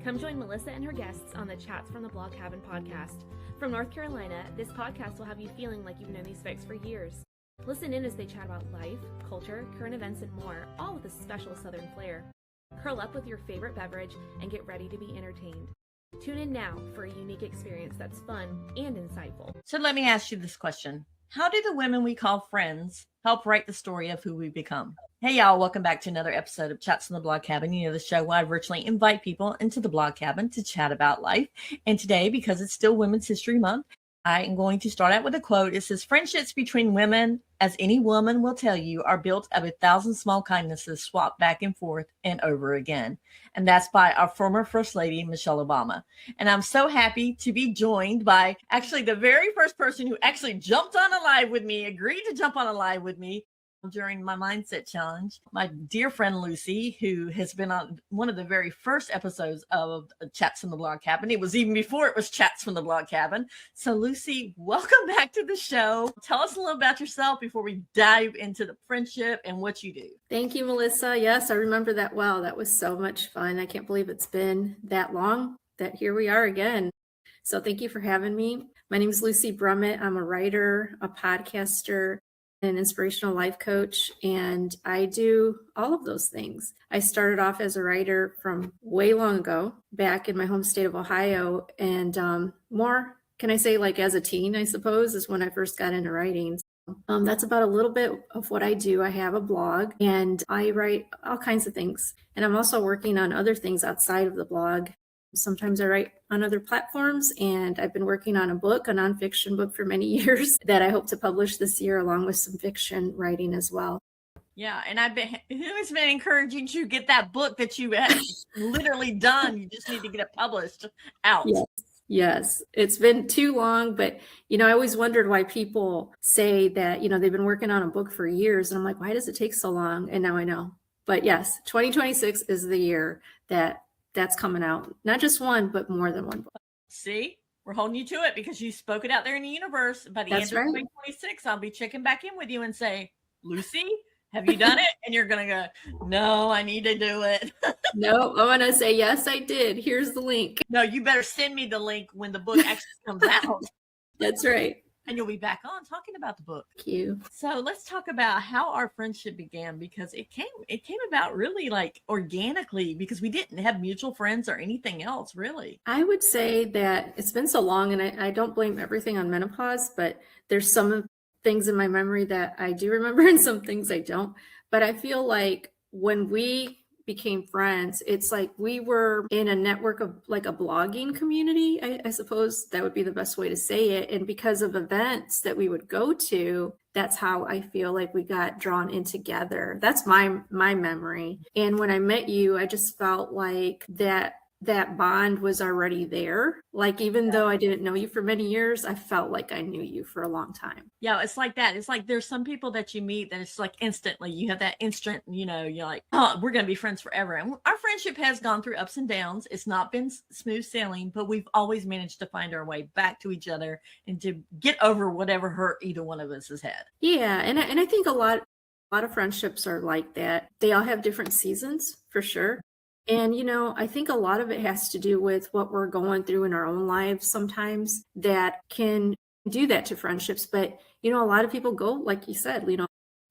Come join Melissa and her guests on the Chats from the Blog Cabin podcast. From North Carolina, this podcast will have you feeling like you've known these folks for years. Listen in as they chat about life, culture, current events, and more, all with a special Southern flair. Curl up with your favorite beverage and get ready to be entertained. Tune in now for a unique experience that's fun and insightful. So let me ask you this question. How do the women we call friends help write the story of who we become? Hey, y'all. Welcome back to another episode of Chats from the Blog Cabin. You know, the show where I virtually invite people into the blog cabin to chat about life. And today, because it's still Women's History Month, I am going to start out with a quote. It says, friendships between women, as any woman will tell you, are built of 1,000 small kindnesses swapped back and forth and over again. And that's by our former First Lady, Michelle Obama. And I'm so happy to be joined by actually the very first person who actually jumped on a live with me, agreed to jump on a live with me during my mindset challenge, my dear friend Lucy, who has been on one of the very first episodes of Chats from the Blog Cabin. It was even before it was Chats from the Blog Cabin. So Lucy, welcome back to the show. Tell us a little about yourself before we dive into the friendship and what you do. Thank you, Melissa. Yes, I remember that well. That was so much fun. I can't believe it's been that long that here we are again. So thank you for having me. My name is Lucy Brummett. I'm a writer, a podcaster, an inspirational life coach, and I do all of those things. I started off as a writer from way long ago, back in my home state of Ohio, and more, can I say, like as a teen, I suppose, is when I first got into writing. That's about a little bit of what I do. I have a blog and I write all kinds of things. And I'm also working on other things outside of the blog. Sometimes I write on other platforms, and I've been working on a book, a nonfiction book, for many years that I hope to publish this year, along with some fiction writing as well. Yeah, and who has been encouraging you to get that book that you have literally done? You just need to get it published out. Yes, it's been too long, but I always wondered why people say that they've been working on a book for years, and I'm like, why does it take so long? And now I know. But yes, 2026 is the year that's coming out. Not just one, but more than one book. See, we're holding you to it because you spoke it out there in the universe. By the end of 2026, I'll be checking back in with you and say, Lucy, have you done it? And you're going to go, no, I need to do it. No, I'm going to say, yes, I did. Here's the link. No, you better send me the link when the book actually comes out. That's right. And you'll be back on talking about the book. Thank you. So let's talk about how our friendship began, because it came about really like organically, because we didn't have mutual friends or anything else, really. I would say that it's been so long, and I don't blame everything on menopause, but there's some things in my memory that I do remember and some things I don't. But I feel like when we became friends, it's like we were in a network of like a blogging community. I suppose that would be the best way to say it. And because of events that we would go to, that's how I feel like we got drawn in together. That's my memory. And when I met you, I just felt like that bond was already there. Like, even though I didn't know you for many years, I felt like I knew you for a long time. Yeah, it's like that. It's like there's some people that you meet that it's like instantly, you have that instant, you're like, oh, we're going to be friends forever. And our friendship has gone through ups and downs. It's not been smooth sailing, but we've always managed to find our way back to each other and to get over whatever hurt either one of us has had. Yeah. And I think a lot of friendships are like that. They all have different seasons, for sure. And, I think a lot of it has to do with what we're going through in our own lives sometimes that can do that to friendships. But, a lot of people go, like you said,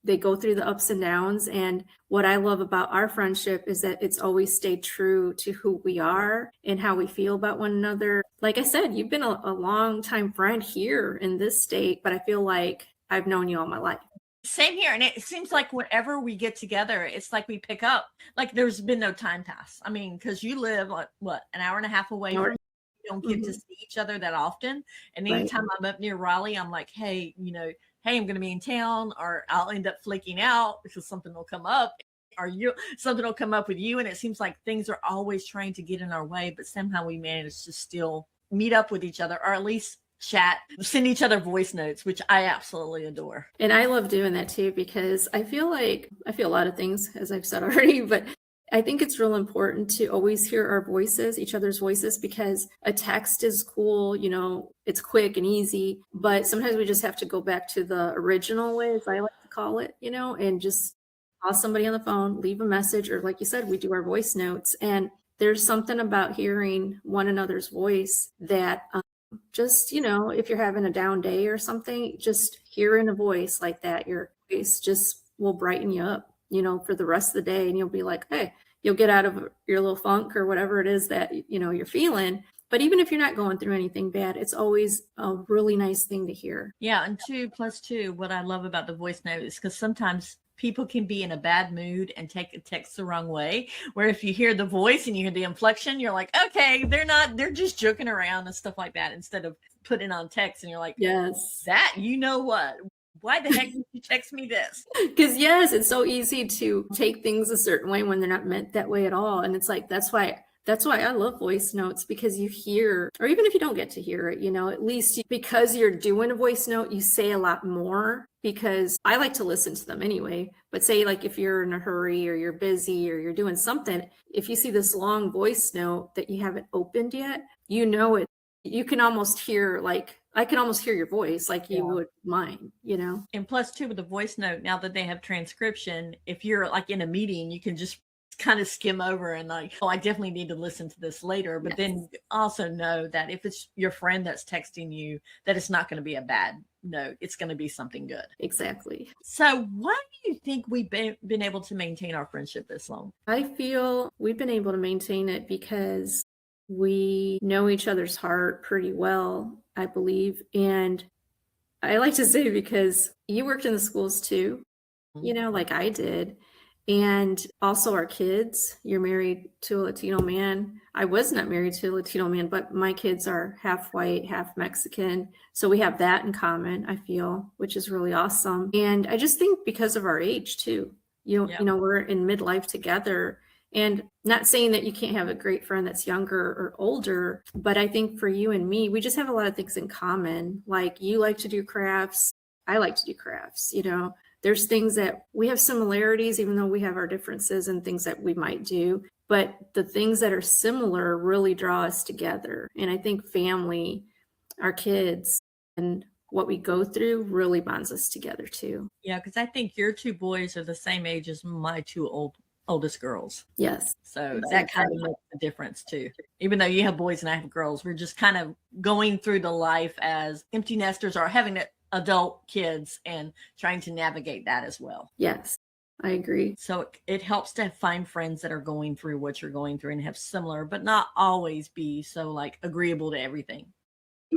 they go through the ups and downs. And what I love about our friendship is that it's always stayed true to who we are and how we feel about one another. Like I said, you've been a long time friend here in this state, but I feel like I've known you all my life. Same here. And it seems like whenever we get together, it's like we pick up, like there's been no time pass. I mean, because you live like an hour and a half away from, you don't get to see each other that often. And anytime I'm up near Raleigh, I'm like, hey, hey, I'm going to be in town, or I'll end up flaking out because something will come up. Something will come up with you. And it seems like things are always trying to get in our way, but somehow we manage to still meet up with each other, or at least chat, send each other voice notes, which I absolutely adore. And I love doing that too, because I feel a lot of things, as I've said already, but I think it's real important to always hear our voices, each other's voices, because a text is cool, it's quick and easy, but sometimes we just have to go back to the original way, as I like to call it, and just call somebody on the phone, leave a message, or like you said, we do our voice notes. And there's something about hearing one another's voice that just, if you're having a down day or something, just hearing a voice like that, your voice just will brighten you up, for the rest of the day. And you'll be like, hey, you'll get out of your little funk or whatever it is that, you're feeling. But even if you're not going through anything bad, it's always a really nice thing to hear. Yeah. And 2+2, what I love about the voice note is because sometimes people can be in a bad mood and take a text the wrong way. Where if you hear the voice and you hear the inflection, you're like, okay, they're just joking around and stuff like that, instead of putting on text and you're like, yes, that, what? Why the heck did you text me this? Because yes, it's so easy to take things a certain way when they're not meant that way at all. And it's like, that's why I love voice notes, because you hear, or even if you don't get to hear it, at least because you're doing a voice note, you say a lot more, because I like to listen to them anyway. But say like if you're in a hurry or you're busy or you're doing something, if you see this long voice note that you haven't opened yet, it, you can almost hear, like, I can almost hear your voice like you would mine, And +2 with the voice note, now that they have transcription, if you're like in a meeting, you can just kind of skim over and like, oh, I definitely need to listen to this later. But then also know that if it's your friend that's texting you, that it's not going to be a bad note. It's going to be something good. Exactly. So why do you think we've been able to maintain our friendship this long? I feel we've been able to maintain it because we know each other's heart pretty well, I believe. And I like to say, because you worked in the schools too, like I did. And also our kids, you're married to a Latino man. I was not married to a Latino man, but my kids are half white, half Mexican. So we have that in common, I feel, which is really awesome. And I just think because of our age too, we're in midlife together. And not saying that you can't have a great friend that's younger or older, but I think for you and me, we just have a lot of things in common. Like, you like to do crafts. I like to do crafts, There's things that we have similarities, even though we have our differences and things that we might do. But the things that are similar really draw us together. And I think family, our kids, and what we go through really bonds us together too. Yeah, because I think your 2 boys are the same age as my 2 oldest girls. Yes. So that kind of makes a difference too. Even though you have boys and I have girls, we're just kind of going through the life as empty nesters or having adult kids and trying to navigate that as well. Yes, I agree. So it helps to find friends that are going through what you're going through and have similar, but not always be so like agreeable to everything.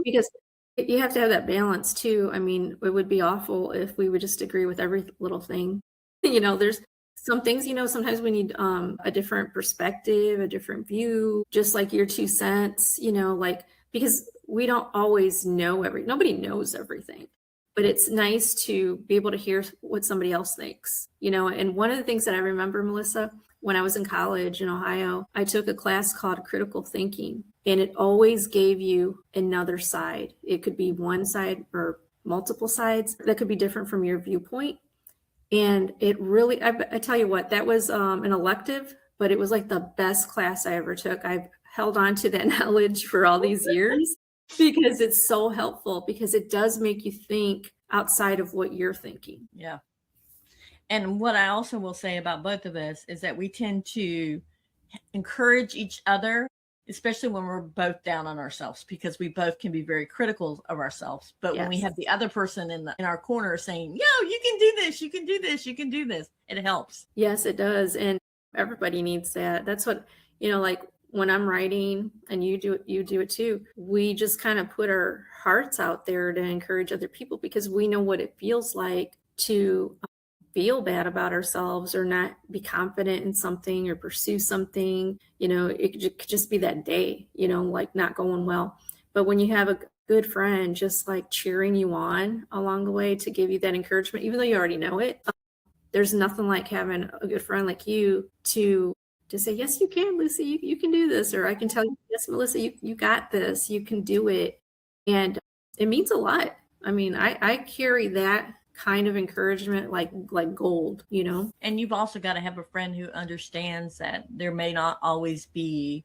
Because you have to have that balance too. I mean, it would be awful if we would just agree with every little thing. There's some things, sometimes we need a different perspective, a different view, just like your 2 cents, because we don't always know nobody knows everything. But it's nice to be able to hear what somebody else thinks, And one of the things that I remember, Melissa, when I was in college in Ohio, I took a class called critical thinking, and it always gave you another side. It could be one side or multiple sides that could be different from your viewpoint. And it really, I tell you what, that was an elective, but it was like the best class I ever took. I've held on to that knowledge for all these years because it's so helpful, because it does make you think outside of what you're thinking. Yeah. And what I also will say about both of us is that we tend to encourage each other, especially when we're both down on ourselves, because we both can be very critical of ourselves. But when we have the other person in our corner saying, yo, you can do this, you can do this, you can do this, it helps. Yes, it does. And everybody needs that. That's what, like when I'm writing, and you do it too, we just kind of put our hearts out there to encourage other people, because we know what it feels like to feel bad about ourselves or not be confident in something or pursue something. It could just be that day, like not going well. But when you have a good friend just like cheering you on along the way to give you that encouragement, even though you already know it, there's nothing like having a good friend like you to say, yes, you can, Lucy, you can do this. Or I can tell you, yes, Melissa, you got this, you can do it. And it means a lot. I mean, I carry that kind of encouragement like gold, And you've also got to have a friend who understands that there may not always be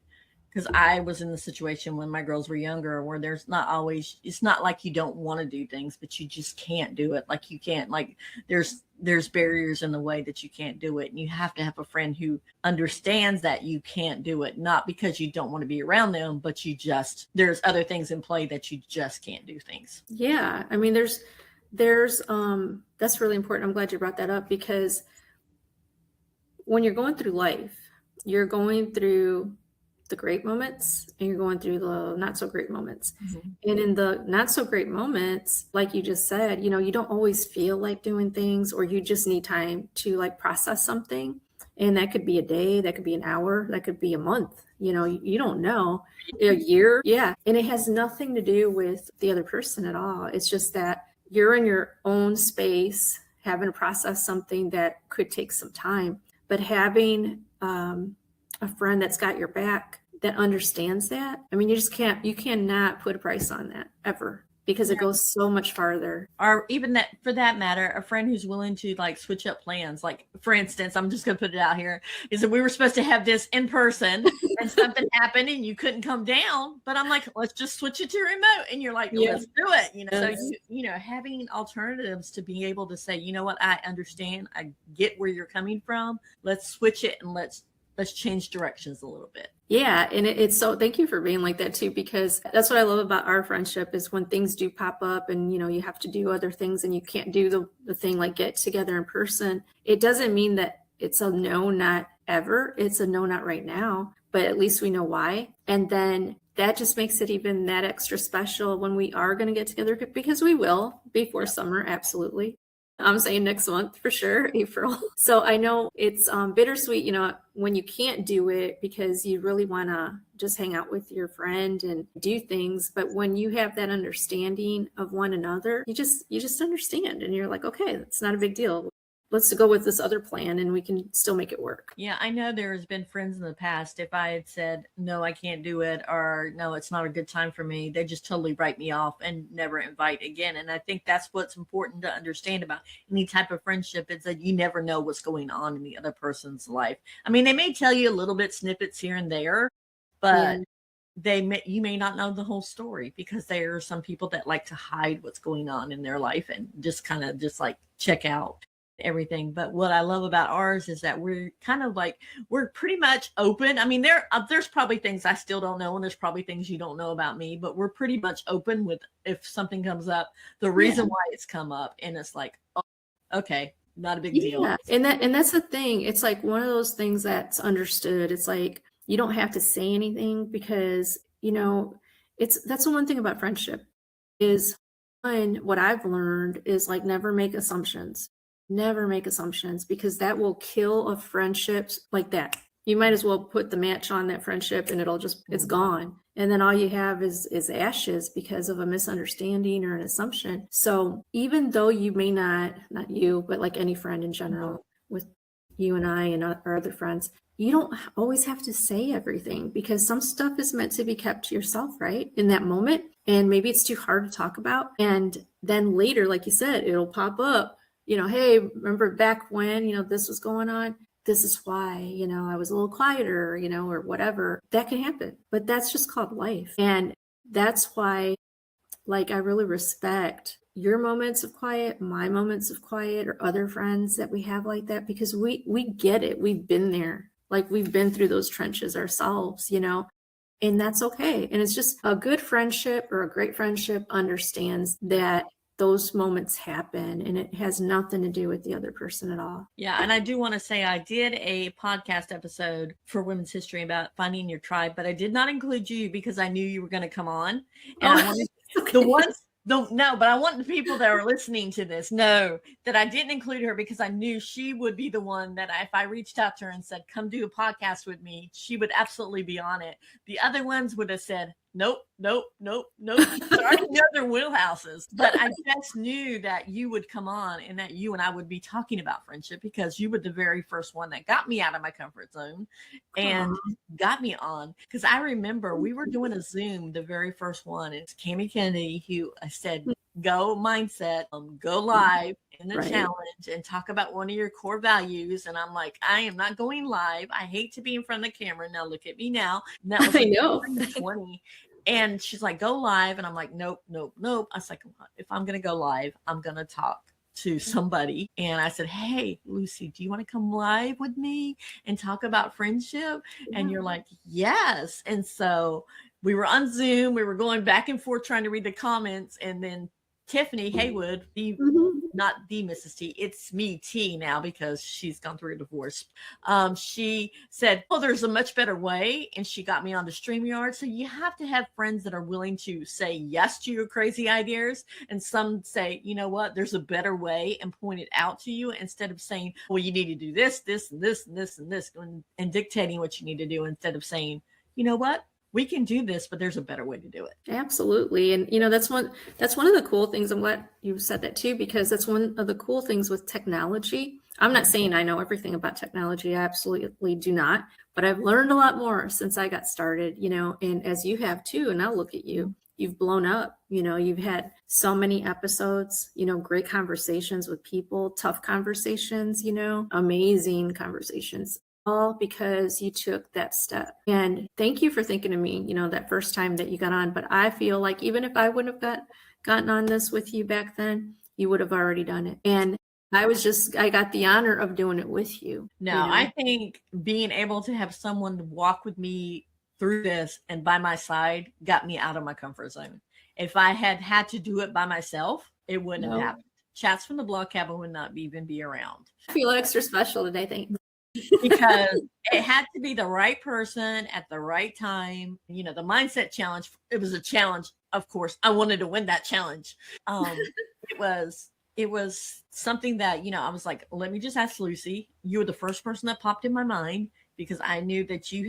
because I was in the situation when my girls were younger where there's not always, it's not like you don't want to do things, but you just can't do it. Like you can't, like there's barriers in the way that you can't do it. And you have to have a friend who understands that you can't do it, not because you don't want to be around them, but there's other things in play that you just can't do things. Yeah. I mean, there's that's really important. I'm glad you brought that up, because when you're going through life, you're going through the great moments and you're going through the not so great moments. Mm-hmm. And in the not so great moments, like you just said, you don't always feel like doing things, or you just need time to like process something. And that could be a day, that could be an hour, that could be a month. You don't know, a year. Yeah. And it has nothing to do with the other person at all. It's just that you're in your own space, having to process something that could take some time. But having a friend that's got your back, that understands that, I mean, you cannot put a price on that ever, because it goes so much farther. Or even that, for that matter, a friend who's willing to like switch up plans. Like, for instance, I'm just going to put it out here, is that we were supposed to have this in person and something happened and you couldn't come down, but I'm like, let's just switch it to remote. And you're like, let's do it. Yes. So, having alternatives to be able to say, you know what, I understand. I get where you're coming from. Let's switch it and let's change directions a little bit. Yeah. And it's so, thank you for being like that too, because that's what I love about our friendship is when things do pop up and, you have to do other things and you can't do the thing like get together in person. It doesn't mean that it's a no, not ever. It's a no, not right now, but at least we know why. And then that just makes it even that extra special when we are going to get together, because we will before summer. Absolutely. I'm saying next month for sure, April. So I know it's bittersweet, when you can't do it because you really want to just hang out with your friend and do things. But when you have that understanding of one another, you just understand and you're like, okay, it's not a big deal. Let's go with this other plan and we can still make it work. Yeah, I know there's been friends in the past, if I had said, no, I can't do it, or no, it's not a good time for me, they just totally write me off and never invite again. And I think that's what's important to understand about any type of friendship, is that you never know what's going on in the other person's life. I mean, they may tell you a little bit snippets here and there, but you may not know the whole story, because there are some people that like to hide what's going on in their life and just kind of just like check out everything. But what I love about ours is that we're kind of like, we're pretty much open. I mean, there's probably things I still don't know, and there's probably things you don't know about me, but we're pretty much open with, if something comes up, the reason why it's come up, and it's like, oh, okay, not a big deal. And that's the thing. It's like one of those things that's understood. It's like you don't have to say anything, because that's the one thing about friendship is, what I've learned is like never make assumptions. Never make assumptions, because that will kill a friendship like that. You might as well put the match on that friendship and it's gone. And then all you have is ashes because of a misunderstanding or an assumption. So even though you may not you, but like any friend in general, with you and I and our other friends, you don't always have to say everything, because some stuff is meant to be kept to yourself, right? In that moment. And maybe it's too hard to talk about. And then later, like you said, it'll pop up. Hey, remember back when, this was going on? This is why, I was a little quieter, or whatever. That can happen. But that's just called life. And that's why, like, I really respect your moments of quiet, my moments of quiet, or other friends that we have like that, because we get it. We've been there. Like, we've been through those trenches ourselves, and that's okay. And it's just a good friendship, or a great friendship, understands that those moments happen and it has nothing to do with the other person at all. Yeah. And I do want to say, I did a podcast episode for Women's History about finding your tribe, but I did not include you because I knew you were going to come on. And I wanted but I want the people that are listening to this know that I didn't include her, because I knew she would be the one that if I reached out to her and said, come do a podcast with me, she would absolutely be on it. The other ones would have said, nope. I already know their wheelhouses, but I just knew that you would come on and that you and I would be talking about friendship, because you were the very first one that got me out of my comfort zone and got me on. Because I remember we were doing a Zoom, the very first one. It's Cammie Kennedy, who I said, go mindset, go live in the Right. challenge and talk about one of your core values. And I'm like, I am not going live. I hate to be in front of the camera. Now look at me now. And that was I know. 2020. And she's like, go live. And I'm like, nope, nope, nope. I was like, if I'm going to go live, I'm going to talk to somebody. And I said, hey, Lucy, do you want to come live with me and talk about friendship? And you're like, yes. And so we were on Zoom. We were going back and forth trying to read the comments. And then Tiffany Haywood, not the Mrs. T, it's me T now because she's gone through a divorce. She said, oh, there's a much better way. And she got me on the StreamYard. So you have to have friends that are willing to say yes to your crazy ideas. And some say, you know what, there's a better way, and point it out to you instead of saying, well, you need to do this, this, and this, and this, and this, and dictating what you need to do instead of saying, you know what, we can do this, but there's a better way to do it. Absolutely. And that's one of the cool things. I'm glad you said that too, because that's one of the cool things with technology. I'm not saying I know everything about technology. I absolutely do not, but I've learned a lot more since I got started, and as you have too. And I'll look at you. You've blown up, you've had so many episodes, great conversations with people, tough conversations, amazing conversations, all because you took that step. And thank you for thinking of me, that first time that you got on. But I feel like even if I wouldn't have gotten on this with you back then, you would have already done it. And I got the honor of doing it with you. No, I think being able to have someone to walk with me through this and by my side got me out of my comfort zone. If I had to do it by myself, it wouldn't have happened. Chats from the Blog Cabin would not even be around. I feel extra special today, thanks. Because it had to be the right person at the right time. The mindset challenge, it was a challenge. Of course, I wanted to win that challenge. It was something that, I was like, let me just ask Lucy. You were the first person that popped in my mind because I knew that you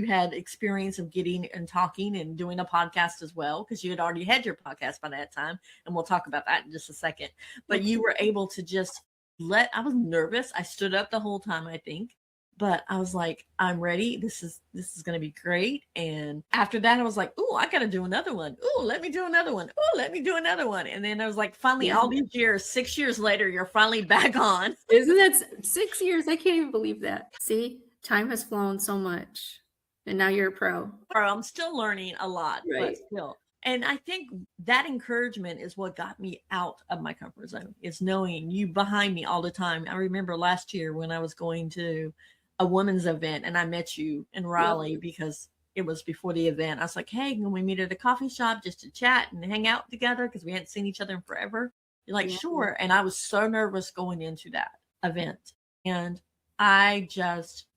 had experience of getting and talking and doing a podcast as well, because you had already had your podcast by that time. And we'll talk about that in just a second. But you were able to just I was nervous. I stood up the whole time, I think, but I was like, I'm ready. This is going to be great. And after that, I was like, oh, I got to do another one. Oh, let me do another one. Oh, let me do another one. And then I was like, finally, all these years, 6 years later, you're finally back on. Isn't that 6 years? I can't even believe that. See, time has flown so much. And now you're a pro. I'm still learning a lot, right. But still. And I think that encouragement is what got me out of my comfort zone, is knowing you behind me all the time. I remember last year when I was going to a women's event and I met you in Raleigh because it was before the event. I was like, hey, can we meet at a coffee shop just to chat and hang out together? Because we hadn't seen each other in forever. You're like, sure. And I was so nervous going into that event. And I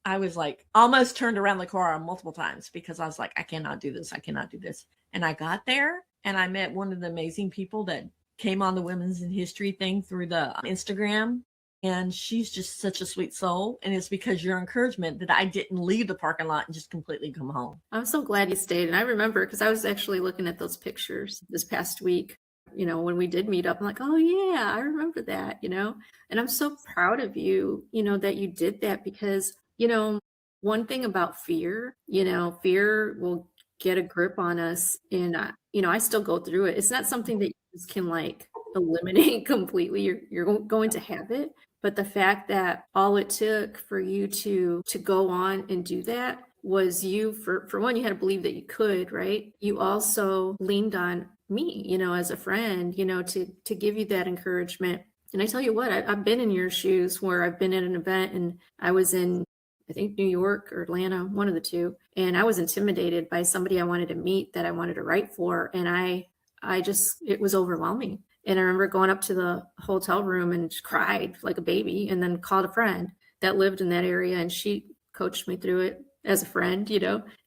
was like, almost turned around the car multiple times because I was like, I cannot do this. I cannot do this. And I got there and I met one of the amazing people that came on the Women's in History thing through the Instagram. And she's just such a sweet soul. And it's because your encouragement that I didn't leave the parking lot and just completely come home. I'm so glad you stayed. And I remember, because I was actually looking at those pictures this past week, when we did meet up, I'm like, oh yeah, I remember that, and I'm so proud of you, that you did that because, one thing about fear, fear will get a grip on us. And, I still go through it. It's not something that you just can eliminate completely. You're going to have it. But the fact that all it took for you to go on and do that was you, for one, you had to believe that you could, right? You also leaned on me, as a friend, to give you that encouragement. And I tell you what, I've been in your shoes where I've been at an event and I was in, I think, New York or Atlanta, one of the two. And I was intimidated by somebody I wanted to meet that I wanted to write for. And it was overwhelming. And I remember going up to the hotel room and just cried like a baby, and then called a friend that lived in that area. And she coached me through it as a friend,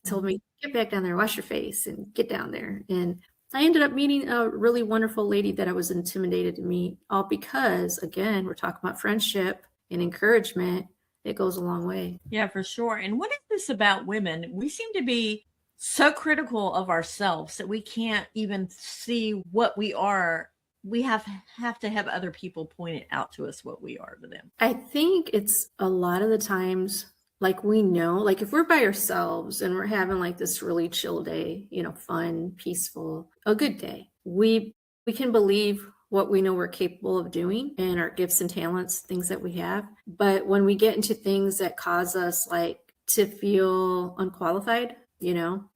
told me, get back down there, wash your face and get down there. And I ended up meeting a really wonderful lady that I was intimidated to meet, all because, again, we're talking about friendship and encouragement. It goes a long way. Yeah, for sure. And what is this about women? We seem to be so critical of ourselves that we can't even see what we are. We have to have other people point it out to us what we are to them. I think it's a lot of the times, we know, if we're by ourselves and we're having this really chill day, fun, peaceful, a good day, we we can believe what we know we're capable of doing and our gifts and talents, things that we have. But when we get into things that cause us like to feel unqualified,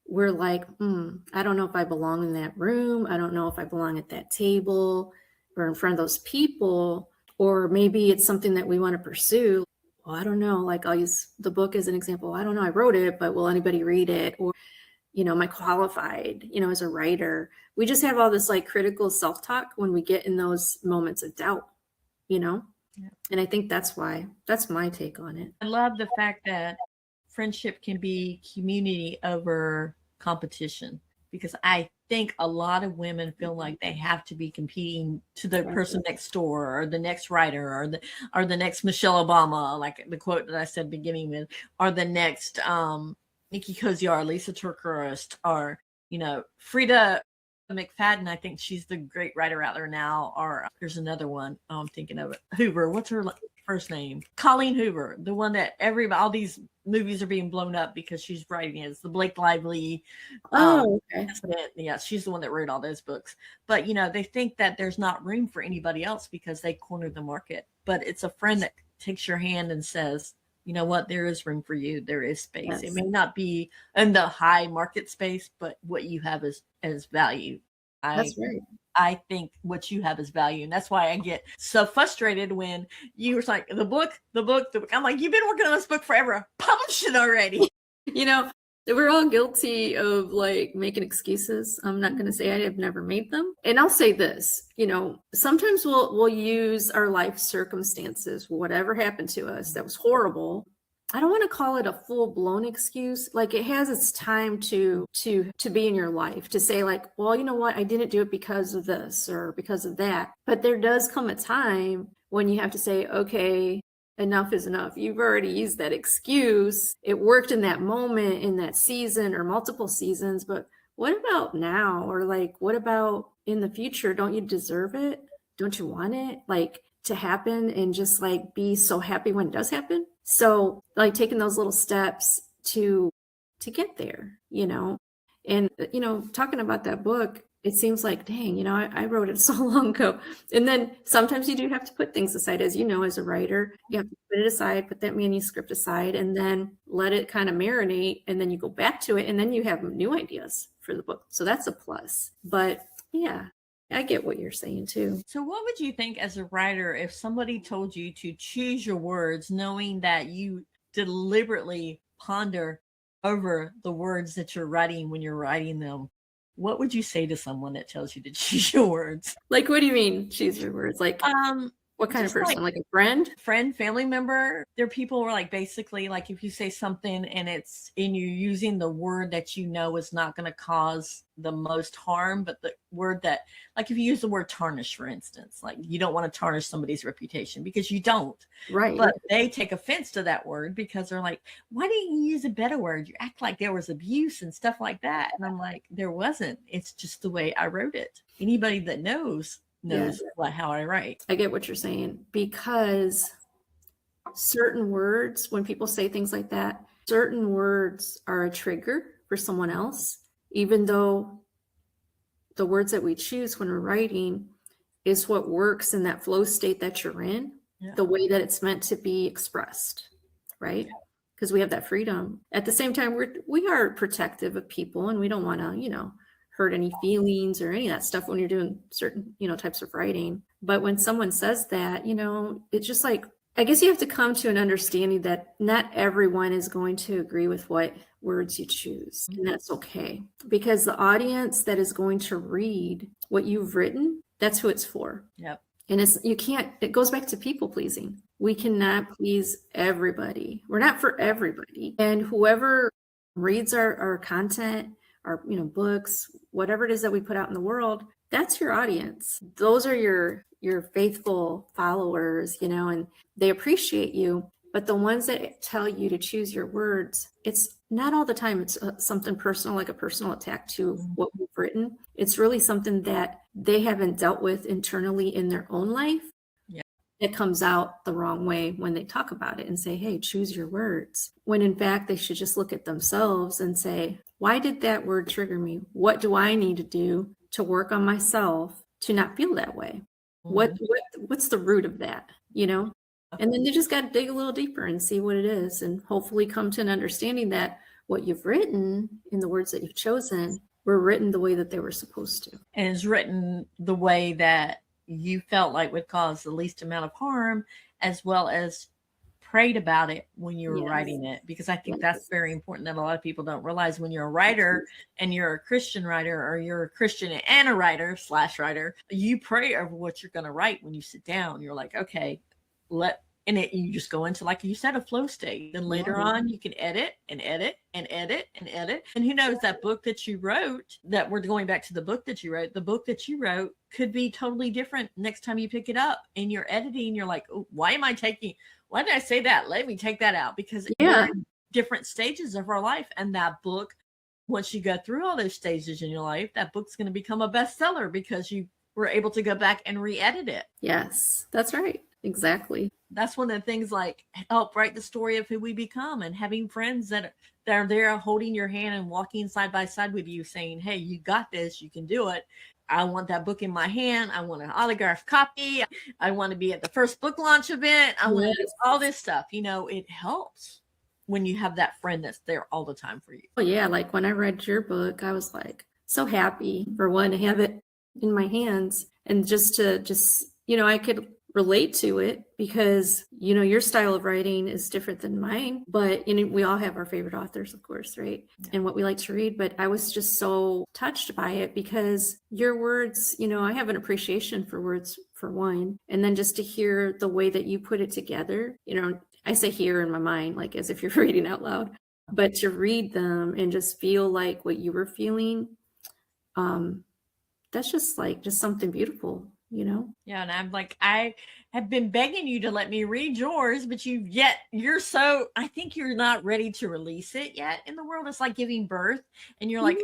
we're like, I don't know if I belong in that room. I don't know if I belong at that table or in front of those people, or maybe it's something that we want to pursue. Well, I don't know. Like, I'll use the book as an example. I don't know. I wrote it, but will anybody read it? Or, am I qualified, as a writer? We just have all this like critical self-talk when we get in those moments of doubt, Yeah. And I think that's my take on it. I love the fact that friendship can be community over competition, because I think a lot of women feel like they have to be competing to the person next door or the next writer or the next Michelle Obama, like the quote that I said beginning with, or the next Nikki Koziar, Lisa Turkhurst, or Frida McFadden. I think she's the great writer out there now. Or there's another one. I'm thinking of it. Hoover. What's her first name? Colleen Hoover, the one that all these movies are being blown up because she's writing it. It's the Blake Lively. Okay. Yeah, she's the one that wrote all those books. But they think that there's not room for anybody else because they cornered the market. But it's a friend that takes your hand and says, you know what, there is room for you. There is space. Yes. It may not be in the high market space, but what you have is value. That's right. I think what you have is value. And that's why I get so frustrated when you were like, the book. I'm like, you've been working on this book forever. Publish it already. We're all guilty of like making excuses. I'm not going to say I have never made them. And I'll say this, sometimes we'll use our life circumstances, whatever happened to us that was horrible. I don't want to call it a full-blown excuse. Like, it has its time to be in your life, to say like, well, you know what, I didn't do it because of this or because of that. But there does come a time when you have to say, okay, enough is enough. You've already used that excuse. It worked in that moment, in that season or multiple seasons, but what about now? Or like, what about in the future? Don't you deserve it? Don't you want it like to happen and just like be so happy when it does happen? So like taking those little steps to get there, and, talking about that book, it seems like, dang, I wrote it so long ago. And then sometimes you do have to put things aside, as as a writer, you have to put it aside, put that manuscript aside, and then let it kind of marinate. And then you go back to it, and then you have new ideas for the book. So that's a plus. But yeah, I get what you're saying too. So what would you think as a writer if somebody told you to choose your words, knowing that you deliberately ponder over the words that you're writing when you're writing them? What would you say to someone that tells you to choose your words? Like, what do you mean choose your words? Like, what kind of person? Like a friend, family member? There are people who are like, basically, like if you say something and you're using the word that is not going to cause the most harm, but the word that, like if you use the word tarnish, for instance, like you don't want to tarnish somebody's reputation because you don't. Right. But they take offense to that word because they're like, why didn't you use a better word? You act like there was abuse and stuff like that. And I'm like, there wasn't. It's just the way I wrote it. Anybody that knows how I write. I get what you're saying, because certain words, when people say things like that, certain words are a trigger for someone else, even though the words that we choose when we're writing is what works in that flow state that you're in, the way that it's meant to be expressed, right? Because we have that freedom. At the same time, we are protective of people, and we don't want to, hurt any feelings or any of that stuff when you're doing certain, types of writing. But when someone says that, it's just like, I guess you have to come to an understanding that not everyone is going to agree with what words you choose. And that's okay, because the audience that is going to read what you've written, that's who it's for. Yep. And it goes back to people pleasing. We cannot please everybody. We're not for everybody. And whoever reads our content, our books, whatever it is that we put out in the world, that's your audience. Those are your faithful followers, and they appreciate you. But the ones that tell you to choose your words, it's not all the time it's something personal, like a personal attack to what we've written. It's really something that they haven't dealt with internally in their own life. It comes out the wrong way when they talk about it and say, hey, choose your words. When in fact, they should just look at themselves and say, why did that word trigger me? What do I need to do to work on myself to not feel that way? Mhm. What's the root of that, you know? And then you just got to dig a little deeper and see what it is, and hopefully come to an understanding that what you've written in the words that you've chosen were written the way that they were supposed to. And it's written the way that you felt like would cause the least amount of harm, as well as prayed about it when you were Yes. writing it, because I think that's Yes. very important that a lot of people don't realize. When you're a writer and you're a Christian writer, or you're a Christian and a writer / writer, you pray over what you're going to write when you sit down. You're like, okay, you just go into, like you said, a flow state. Then later on you can edit and edit and edit and edit. And who knows, that book that you wrote, that we're going back to the book that you wrote, the book that you wrote could be totally different next time you pick it up and you're editing. You're like, oh, why did I say that? Let me take that out, because we're in different stages of our life. And that book, once you go through all those stages in your life, that book's going to become a bestseller because you were able to go back and re-edit it. Yes, that's right. Exactly. That's one of the things, like, help write the story of who we become, and having friends that are there holding your hand and walking side by side with you, saying, hey, you got this, you can do it. I want that book in my hand. I want an autographed copy. I want to be at the first book launch event. I want to do all this stuff. It helps when you have that friend that's there all the time for you. Oh yeah, like when I read your book, I was like so happy, for one, to have it in my hands, and I could relate to it, because your style of writing is different than mine, but we all have our favorite authors, of course, right? And what we like to read. But I was just so touched by it, because your words, I have an appreciation for words, for one, and then just to hear the way that you put it together, I say hear in my mind, like as if you're reading out loud, but to read them and just feel like what you were feeling, that's just something beautiful, Yeah, and I'm like, I have been begging you to let me read yours, but I think you're not ready to release it yet in the world. It's like giving birth, and you're like,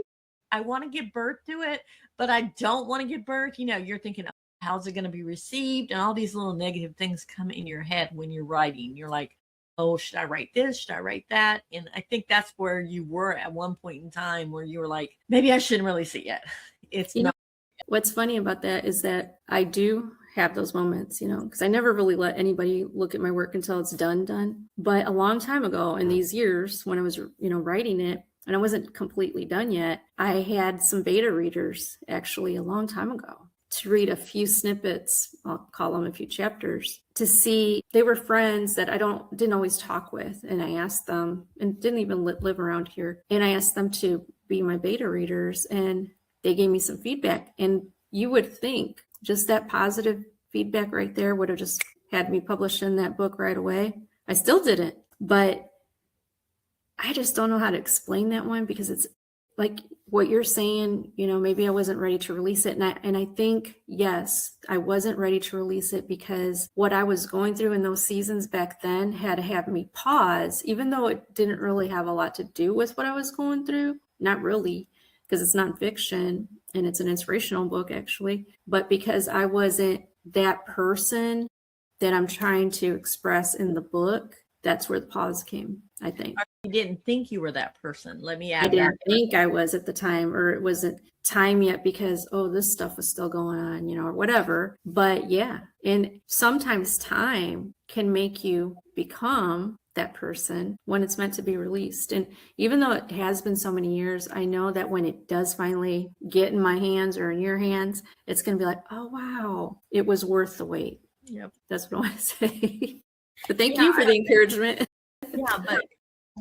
I want to give birth to it, but I don't want to give birth. You're thinking, how's it going to be received? And all these little negative things come in your head when you're writing. You're like, oh, should I write this? Should I write that? And I think that's where you were at one point in time, where you were like, maybe I shouldn't release it yet. It's not. What's funny about that is that I do have those moments, because I never really let anybody look at my work until it's done. But a long time ago, in these years when I was, writing it, and I wasn't completely done yet, I had some beta readers actually a long time ago to read a few snippets, I'll call them a few chapters, to see. They were friends that I didn't always talk with. And I asked them, and didn't even live around here. And I asked them to be my beta readers, and they gave me some feedback. And you would think just that positive feedback right there would have just had me publishing that book right away. I still didn't, but I just don't know how to explain that one, because it's like what you're saying, maybe I wasn't ready to release it. And I think, yes, I wasn't ready to release it, because what I was going through in those seasons back then had to have me pause, even though it didn't really have a lot to do with what I was going through. Not really, because it's nonfiction and it's an inspirational book, actually, but because I wasn't that person that I'm trying to express in the book, that's where the pause came, I think. You didn't think you were that person. Let me add I didn't think I was at the time, or it wasn't time yet, because, this stuff was still going on, or whatever. But yeah, and sometimes time can make you become that person when it's meant to be released. And even though it has been so many years, I know that when it does finally get in my hands or in your hands, it's going to be like, oh, wow, it was worth the wait. Yep. That's what I want to say. But thank you for the encouragement. Yeah, but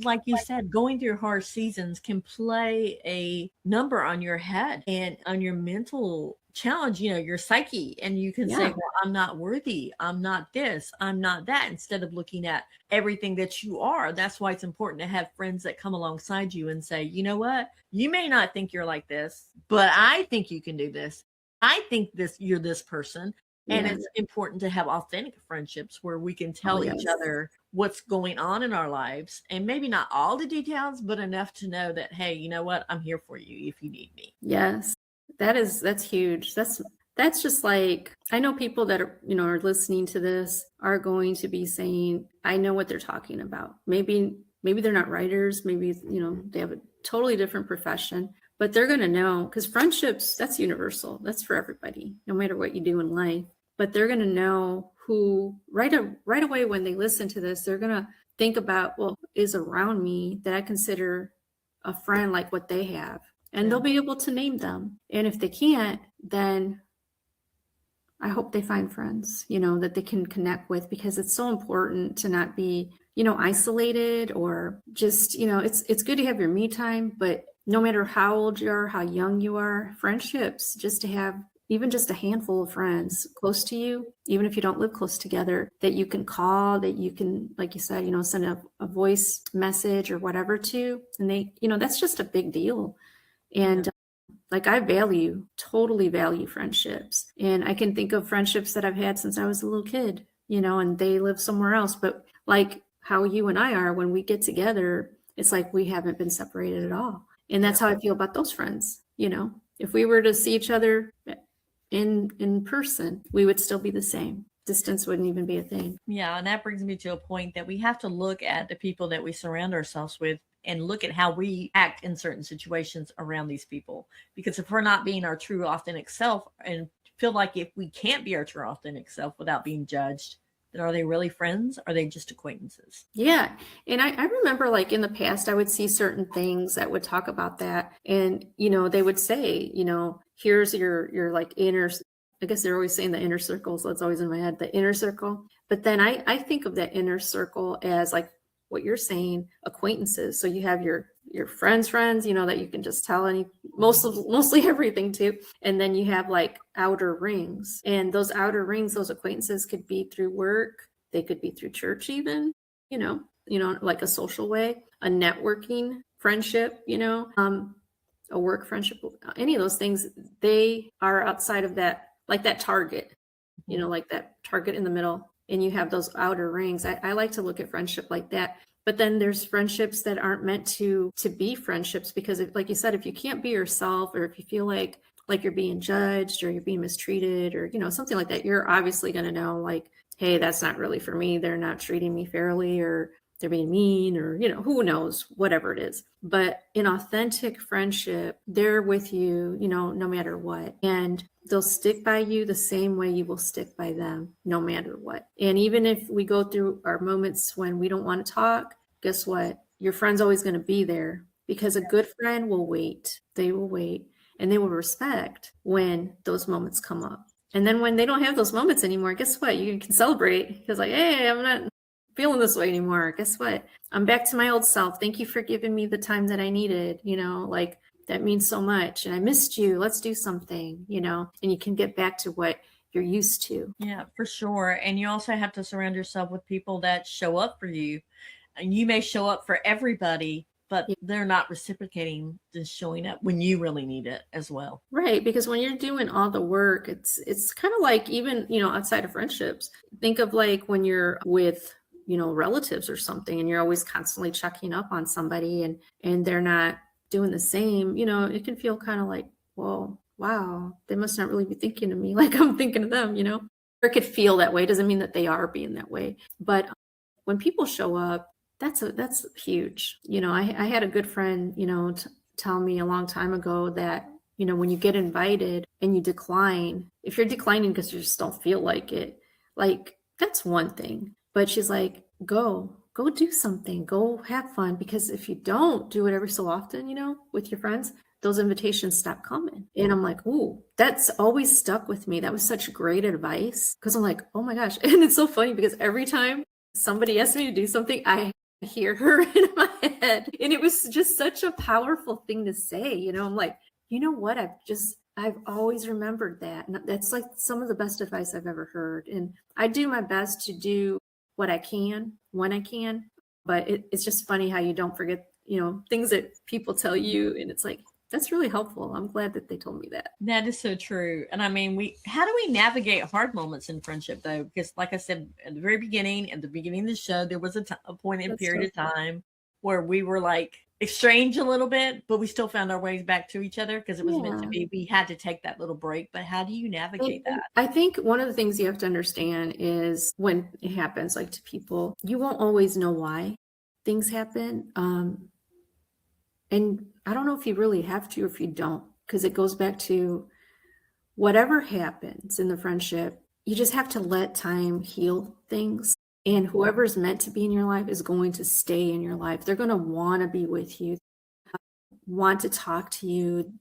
like you said, going through hard seasons can play a number on your head and on your mental challenge, your psyche. And you can say, well, I'm not worthy. I'm not this. I'm not that. Instead of looking at everything that you are. That's why it's important to have friends that come alongside you and say, you know what? You may not think you're like this, but I think you can do this. I think you're this person. And it's important to have authentic friendships where we can tell each other what's going on in our lives, and maybe not all the details, but enough to know that, hey, you know what? I'm here for you if you need me. Yes, that's huge. That's just like, I know people that are listening to this are going to be saying, I know what they're talking about. Maybe they're not writers. Maybe, they have a totally different profession, but they're going to know, because friendships, that's universal. That's for everybody, no matter what you do in life. But they're going to know who right away when they listen to this, they're going to think about, well, is around me that I consider a friend like what they have. And they'll be able to name them. And if they can't, then I hope they find friends, that they can connect with, because it's so important to not be, isolated, or just, it's good to have your me time, but no matter how old you are, how young you are, friendships, just to have even just a handful of friends close to you, even if you don't live close together, that you can call, that you can, like you said, send a voice message or whatever to, and they, that's just a big deal. And like, I totally value friendships. And I can think of friendships that I've had since I was a little kid, and they live somewhere else. But like how you and I are, when we get together, it's like we haven't been separated at all. And that's how I feel about those friends. If we were to see each other in person, we would still be the same. Distance wouldn't even be a thing. Yeah, and that brings me to a point that we have to look at the people that we surround ourselves with and look at how we act in certain situations around these people. Because if we're not being our true, authentic self, and feel like if we can't be our true, authentic self without being judged, then are they really friends? Are they just acquaintances? Yeah. And I remember, like, in the past, I would see certain things that would talk about that. And, they would say, here's your like inner, I guess they're always saying the inner circle. So that's always in my head, the inner circle. But then I think of that inner circle as like what you're saying, acquaintances. So you have your friends, that you can just tell mostly everything to. And then you have like outer rings, and those outer rings, those acquaintances could be through work. They could be through church, even, like a social way, a networking friendship, a work friendship, any of those things, they are outside of that, like that target, like that target in the middle. And you have those outer rings. I like to look at friendship like that. But then there's friendships that aren't meant to be friendships, because like you said, if you can't be yourself, or if you feel like you're being judged, or you're being mistreated, or, something like that, you're obviously going to know, like, hey, that's not really for me. They're not treating me fairly, or they're being mean, or, who knows, whatever it is. But in authentic friendship, they're with you, no matter what. And they'll stick by you the same way you will stick by them, no matter what. And even if we go through our moments when we don't want to talk, guess what? Your friend's always going to be there, because a good friend will wait. They will wait, and they will respect when those moments come up. And then when they don't have those moments anymore, guess what? You can celebrate, because like, hey, I'm not feeling this way anymore. Guess what? I'm back to my old self. Thank you for giving me the time that I needed, like, that means so much. And I missed you. Let's do something, and you can get back to what you're used to. Yeah, for sure. And you also have to surround yourself with people that show up for you. And you may show up for everybody, but they're not reciprocating, just showing up when you really need it as well. Right. Because when you're doing all the work, it's kind of like, even, outside of friendships, think of like when you're with, relatives or something, and you're always constantly checking up on somebody, and they're not doing the same, it can feel kind of like, whoa, wow, they must not really be thinking of me like I'm thinking of them, or it could feel that way. Doesn't mean that they are being that way. But when people show up, that's huge. I had a good friend, tell me a long time ago that, when you get invited and you decline, if you're declining because you just don't feel like it, like, that's one thing. But she's like, go do something, go have fun. Because if you don't do it every so often, with your friends, those invitations stop coming. And I'm like, ooh, that's always stuck with me. That was such great advice. Because I'm like, oh my gosh. And it's so funny, because every time somebody asks me to do something, I hear her in my head. And it was just such a powerful thing to say. I'm like, you know what? I've always remembered that. And that's like some of the best advice I've ever heard. And I do my best to do what I can when I can. But it's just funny how you don't forget, things that people tell you. And it's like, that's really helpful. I'm glad that they told me that. That is so true. And I mean, how do we navigate hard moments in friendship, though? Because like I said, at the beginning of the show, there was a point in period of time where we were like estranged a little bit, but we still found our ways back to each other, because it was meant to be. We had to take that little break. But how do you navigate that? I think one of the things you have to understand is, when it happens, like, to people, you won't always know why things happen. And I don't know if you really have to or if you don't, because it goes back to whatever happens in the friendship, you just have to let time heal things. And whoever's meant to be in your life is going to stay in your life. They're going to want to be with you, want to talk to you.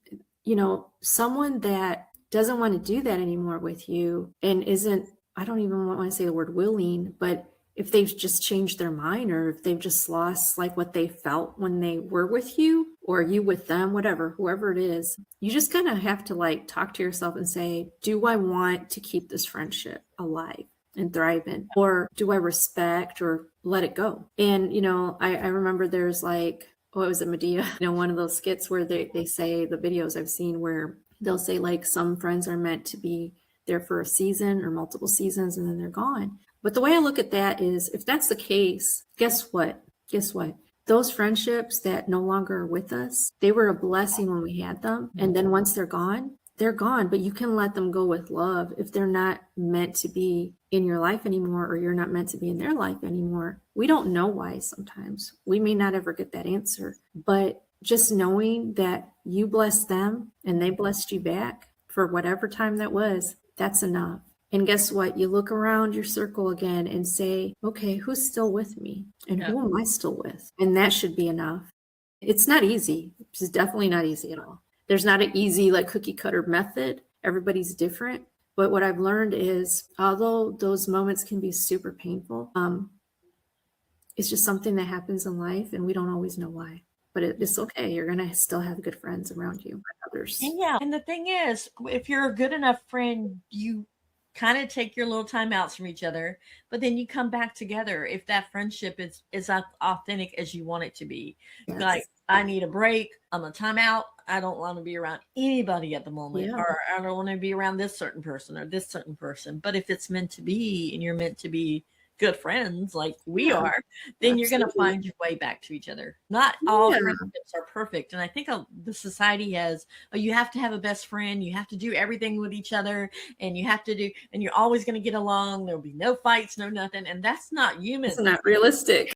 You know, someone that doesn't want to do that anymore with you and isn't, I don't even want to say the word willing, but if they've just changed their mind or if they've just lost like what they felt when they were with you or you with them, whatever, whoever it is, you just kind of have to like talk to yourself and say, do I want to keep this friendship alive and thriving? Or do I respect or let it go? And, you know, I remember there's like, what was it, Medea? You know, one of those skits where they say, the videos I've seen where they'll say like some friends are meant to be there for a season or multiple seasons and then they're gone. But the way I look at that is if that's the case, guess what? Guess what? Those friendships that no longer are with us, they were a blessing when we had them. And then once they're gone, but you can let them go with love if they're not meant to be in your life anymore or you're not meant to be in their life anymore. We don't know why sometimes. We may not ever get that answer, but just knowing that you blessed them and they blessed you back for whatever time that was, that's enough. And guess what? You look around your circle again and say, okay, who's still with me? And who am I still with? And that should be enough. It's not easy. It's definitely not easy at all. There's not an easy like cookie cutter method. Everybody's different. But what I've learned is, although those moments can be super painful, it's just something that happens in life and we don't always know why. But it's okay. You're going to still have good friends around you, others. Yeah. And the thing is, if you're a good enough friend, you kind of take your little time outs from each other, but then you come back together if that friendship is as authentic as you want it to be. Yes. Like, I need a break. I'm a timeout. I don't want to be around anybody at the moment, or I don't want to be around this certain person or this certain person. But if it's meant to be and you're meant to be good friends like we are, then you're going to find your way back to each other. Not all friendships are perfect. And I think the society has, you have to have a best friend. You have to do everything with each other and you have to do, and you're always going to get along. There'll be no fights, no nothing. And that's not human. It's not realistic.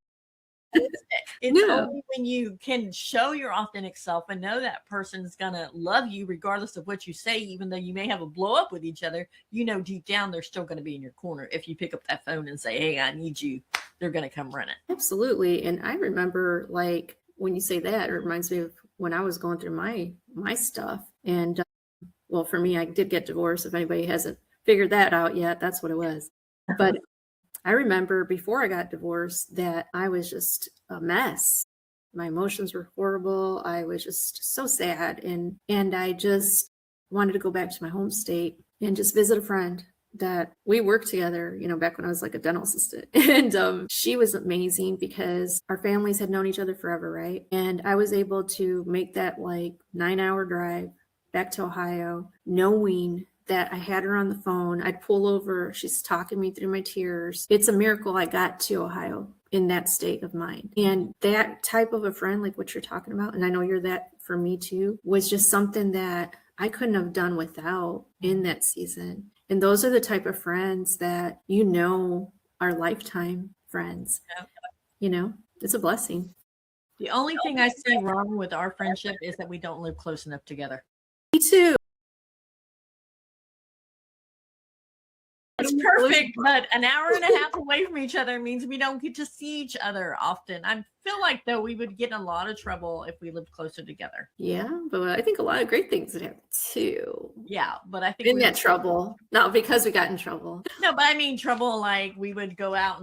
It's only when you can show your authentic self and know that person's gonna love you regardless of what you say, even though you may have a blow up with each other, you know deep down they're still gonna be in your corner. If you pick up that phone and say, hey, I need you, they're gonna come running. Absolutely. And I remember, like, when you say that, it reminds me of when I was going through my stuff. And well, for me, I did get divorced. If anybody hasn't figured that out yet, that's what it was. But I remember before I got divorced that I was just a mess. My emotions were horrible. I was just so sad. And I just wanted to go back to my home state and just visit a friend that we worked together, you know, back when I was like a dental assistant. And she was amazing because our families had known each other forever, right? And I was able to make that like 9-hour drive back to Ohio, knowing that I had her on the phone. I'd pull over. She's talking me through my tears. It's a miracle I got to Ohio in that state of mind. And that type of a friend, like what you're talking about, and I know you're that for me too, was just something that I couldn't have done without in that season. And those are the type of friends that, you know, are lifetime friends. You know, it's a blessing. The only thing I see wrong with our friendship is that we don't live close enough together. Me too. It's perfect, but an hour and a half away from each other means we don't get to see each other often. I feel like, though, we would get in a lot of trouble if we lived closer together. Yeah, but I think a lot of great things would happen too. Yeah, but I think in that trouble. Not because we got in trouble. No, but I mean trouble like we would go out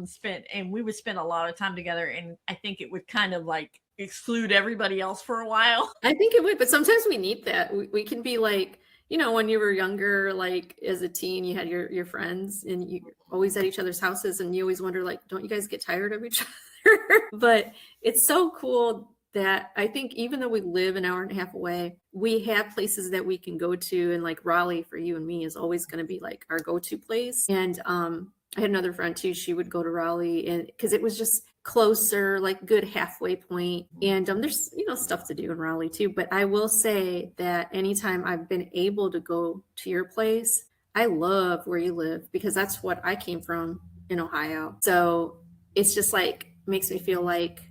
and we would spend a lot of time together, and I think it would kind of like exclude everybody else for a while. I think it would, but sometimes we need that. We can be like, you know, when you were younger, like as a teen, you had your friends and you always at each other's houses and you always wonder, like, don't you guys get tired of each other? But it's so cool that I think even though we live an hour and a half away, we have places that we can go to. And like Raleigh for you and me is always going to be like our go-to place. And I had another friend too. She would go to Raleigh and because it was just closer, like good halfway point. And there's, you know, stuff to do in Raleigh too. But I will say that anytime I've been able to go to your place, I love where you live because that's what I came from in Ohio. So it's just like makes me feel like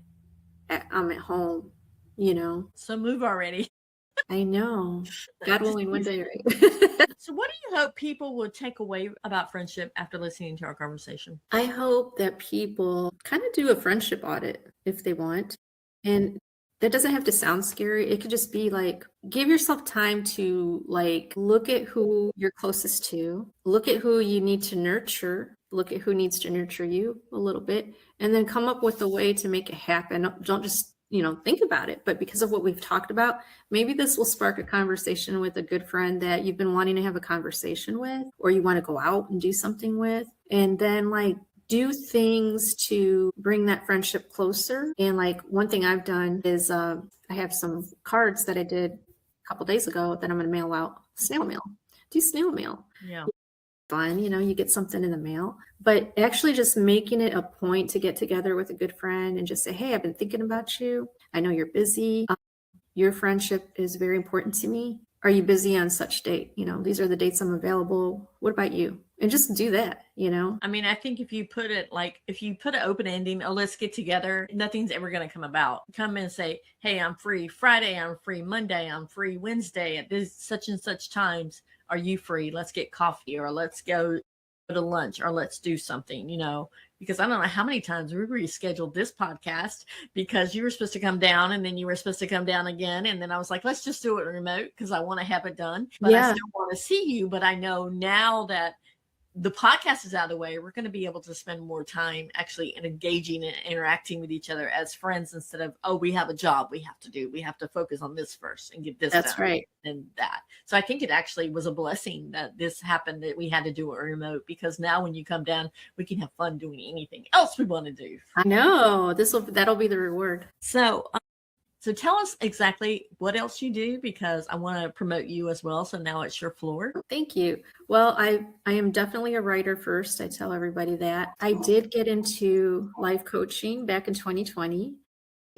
I'm at home you know. So move already. I know. God willing, one day, right? So what do you hope people will take away about friendship after listening to our conversation? I hope that people kind of do a friendship audit if they want. And that doesn't have to sound scary. It could just be like, give yourself time to like look at who you're closest to, look at who you need to nurture, look at who needs to nurture you a little bit, and then come up with a way to make it happen. Don't just, think about it. But because of what we've talked about, maybe this will spark a conversation with a good friend that you've been wanting to have a conversation with, or you want to go out and do something with. And then like do things to bring that friendship closer. And like one thing I've done is I have some cards that I did a couple days ago that I'm going to mail out. Snail mail. Do snail mail. Yeah. Fun, you get something in the mail, but actually just making it a point to get together with a good friend and just say, hey, I've been thinking about you. I know you're busy. Your friendship is very important to me. Are you busy on such date? These are the dates I'm available. What about you? And just do that, I mean, I think if you put an open ending, oh, let's get together, nothing's ever going to come about. Come and say, hey, I'm free Friday, I'm free Monday, I'm free Wednesday at this such and such times. Are you free? Let's get coffee, or let's go to lunch, or let's do something, because I don't know how many times we rescheduled this podcast because you were supposed to come down and then you were supposed to come down again. And then I was like, let's just do it remote because I want to have it done. But I still want to see you. But I know now that the podcast is out of the way, we're going to be able to spend more time actually engaging and interacting with each other as friends instead of, oh, we have a job we have to do. We have to focus on this first and get this That's done right. and that. So I think it actually was a blessing that this happened, that we had to do it remote, because now when you come down, we can have fun doing anything else we want to do. I know that'll be the reward. So tell us exactly what else you do, because I want to promote you as well. So now it's your floor. Thank you. Well, I am definitely a writer first. I tell everybody that. I did get into life coaching back in 2020.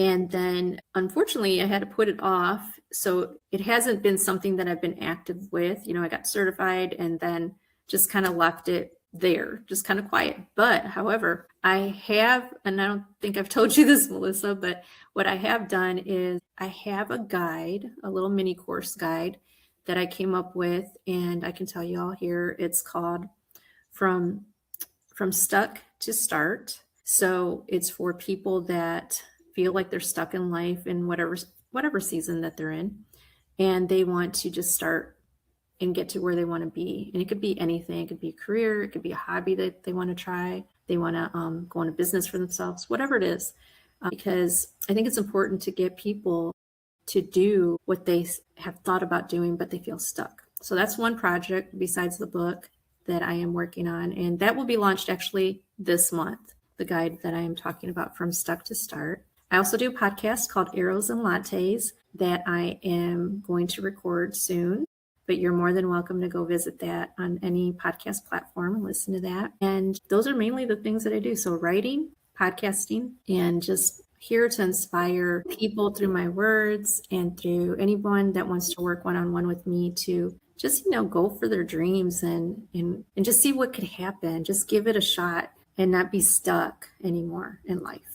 And then unfortunately, I had to put it off. So it hasn't been something that I've been active with. I got certified and then just kind of left it there, just kind of quiet. But however, I have, and I don't think I've told you this, Melissa, but what I have done is I have a guide, a little mini course guide that I came up with, and I can tell you all here. It's called From Stuck to Start. So it's for people that feel like they're stuck in life in whatever season that they're in, and they want to just start and get to where they want to be. And it could be anything. It could be a career. It could be a hobby that they want to try. They want to go into business for themselves, whatever it is. Because I think it's important to get people to do what they have thought about doing, but they feel stuck. So that's one project besides the book that I am working on. And that will be launched actually this month, the guide that I am talking about, From Stuck to Start. I also do a podcast called Arrows and Lattes that I am going to record soon. But you're more than welcome to go visit that on any podcast platform and listen to that. And those are mainly the things that I do. So writing, podcasting, and just here to inspire people through my words and through anyone that wants to work one-on-one with me to just, go for their dreams and just see what could happen. Just give it a shot and not be stuck anymore in life.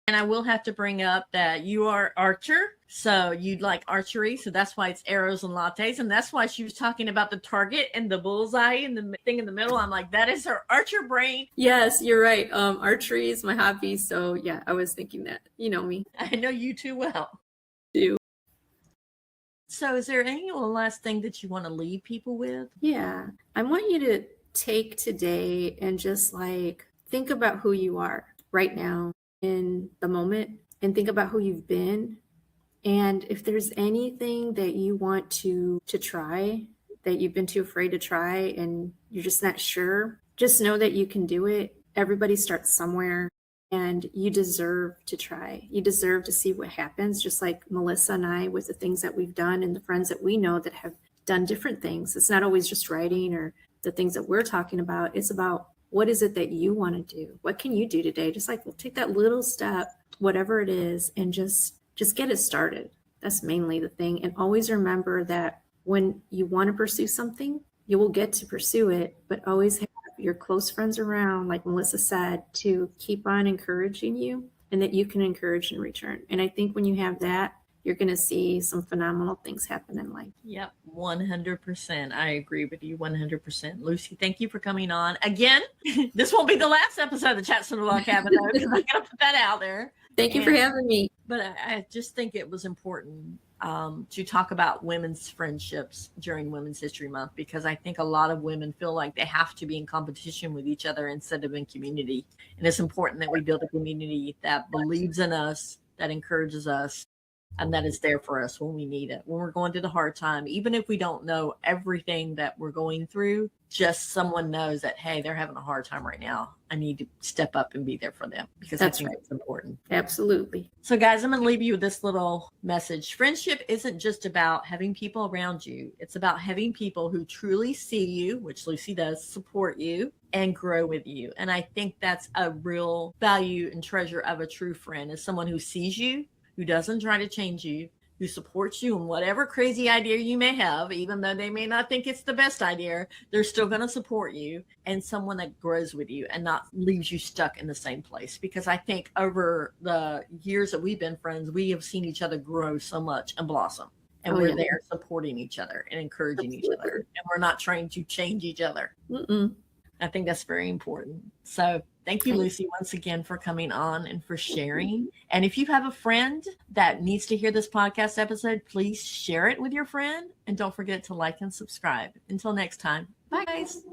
And I will have to bring up that you are archer, so you'd like archery. So that's why it's arrows and lattes. And that's why she was talking about the target and the bullseye and the thing in the middle. I'm like, that is her archer brain. Yes, you're right. Archery is my hobby. So yeah, I was thinking that. You know me. I know you too well. Do. So is there any last thing that you want to leave people with? Yeah, I want you to take today and just like think about who you are right now in the moment, and think about who you've been. And if there's anything that you want to try that you've been too afraid to try and you're just not sure, just know that you can do it. Everybody starts somewhere, and you deserve to try. You deserve to see what happens, just like Melissa and I with the things that we've done and the friends that we know that have done different things. It's not always just writing or the things that we're talking about. It's about, what is it that you want to do? What can you do today? Just like, we'll take that little step, whatever it is, and just get it started. That's mainly the thing. And always remember that when you want to pursue something, you will get to pursue it, but always have your close friends around, like Melissa said, to keep on encouraging you and that you can encourage in return. And I think when you have that, you're going to see some phenomenal things happen in life. Yep, 100%. I agree with you 100%. Lucy, thank you for coming on. Again, this won't be the last episode of the Chats from the Log Cabin, though, because I got to put that out there. Thank you for having me. But I just think it was important to talk about women's friendships during Women's History Month, because I think a lot of women feel like they have to be in competition with each other instead of in community. And it's important that we build a community that believes in us, that encourages us, and that is there for us when we need it, when we're going through the hard time. Even if we don't know everything that we're going through, just someone knows that, hey, they're having a hard time right now. I need to step up and be there for them, because I think it's important. Absolutely. So guys, I'm going to leave you with this little message. Friendship isn't just about having people around you. It's about having people who truly see you, which Lucy does, support you, and grow with you. And I think that's a real value and treasure of a true friend, is someone who sees you, who doesn't try to change you, who supports you in whatever crazy idea you may have, even though they may not think it's the best idea, they're still going to support you, and someone that grows with you and not leaves you stuck in the same place. Because I think over the years that we've been friends, we have seen each other grow so much and blossom. And we're there supporting each other and encouraging each other. And we're not trying to change each other. I think that's very important. So thank you, Lucy, once again for coming on and for sharing. And if you have a friend that needs to hear this podcast episode, please share it with your friend. And don't forget to like and subscribe. Until next time. Bye, guys.